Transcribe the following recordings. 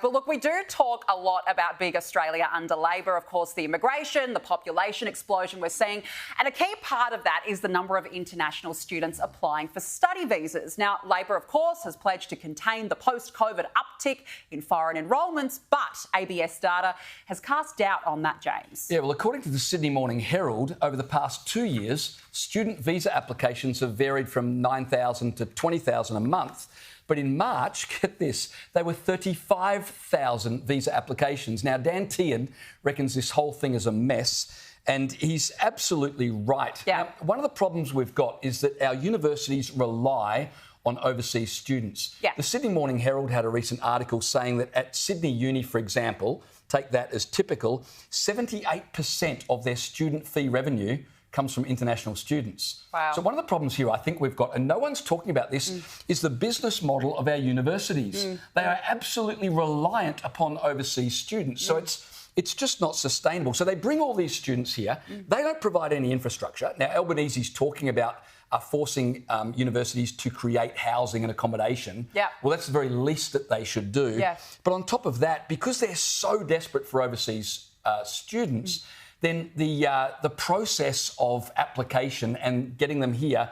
But look, we do talk a lot about big Australia under Labor. Of course, the immigration, the population explosion we're seeing. And a key part of that is the number of international students applying for study visas. Now, Labor, of course, has pledged to contain the post-COVID uptick in foreign enrolments, but ABS data has cast doubt on that, James. Yeah, well, according to the Sydney Morning Herald, over the past 2 years, student visa applications have varied from 9,000 to 20,000 a month. But in March, get this, they were 35,000 visa applications. Now, Dan Tehan reckons this whole thing is a mess, and he's absolutely right. Yeah. Now, one of the problems we've got is that our universities rely on overseas students. Yeah. The Sydney Morning Herald had a recent article saying that at Sydney Uni, for example, take that as typical, 78% of their student fee revenue comes from international students. Wow. So one of the problems here I think we've got, and no one's talking about this, is the business model of our universities. They are absolutely reliant upon overseas students. So it's just not sustainable. So they bring all these students here. They don't provide any infrastructure. Now, Albanese's talking about forcing universities to create housing and accommodation. Yeah. Well, that's the very least that they should do. Yeah. But on top of that, because they're so desperate for overseas students, then the process of application and getting them here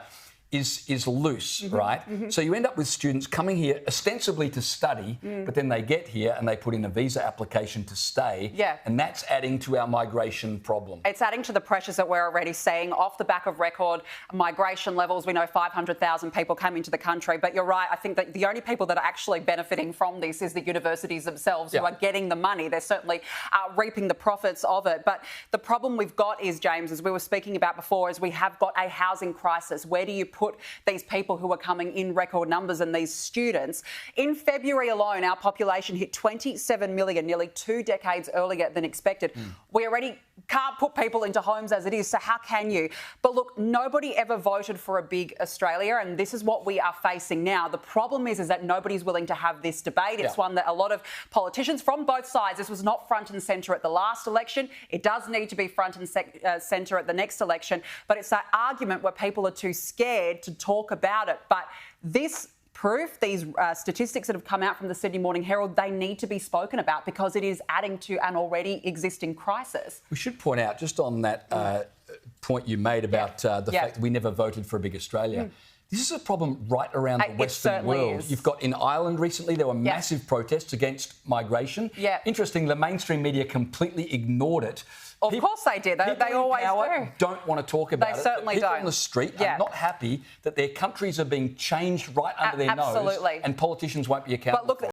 is loose, right? So you end up with students coming here ostensibly to study, but then they get here and they put in a visa application to stay. Yeah. And that's adding to our migration problem. It's adding to the pressures that we're already seeing off the back of record migration levels. We know 500,000 people came into the country, but you're right. I think that the only people that are actually benefiting from this is the universities themselves who are getting the money. They're certainly reaping the profits of it. But the problem we've got is, James, as we were speaking about before, is we have got a housing crisis. Where do you put these people who are coming in record numbers and these students? In February alone, our population hit 27 million, nearly 2 decades earlier than expected. We already can't put people into homes as it is, so how can you? But look, nobody ever voted for a big Australia, and this is what we are facing now. The problem is that nobody's willing to have this debate. It's one that a lot of politicians from both sides, this was not front and centre at the last election. It does need to be front and centre at the next election, but it's that argument where people are too scared to talk about it. But this proof, these statistics that have come out from the Sydney Morning Herald, they need to be spoken about because it is adding to an already existing crisis. We should point out, just on that point you made about the fact that we never voted for a big Australia, this is a problem right around the Western world. Is. You've got in Ireland recently, there were massive protests against migration. Yeah. Interesting, the mainstream media completely ignored it. Of course they did. They always do. Don't want to talk about it. They certainly people don't. on the street are not happy that their countries are being changed right under their nose. Absolutely. And politicians won't be accountable. But look,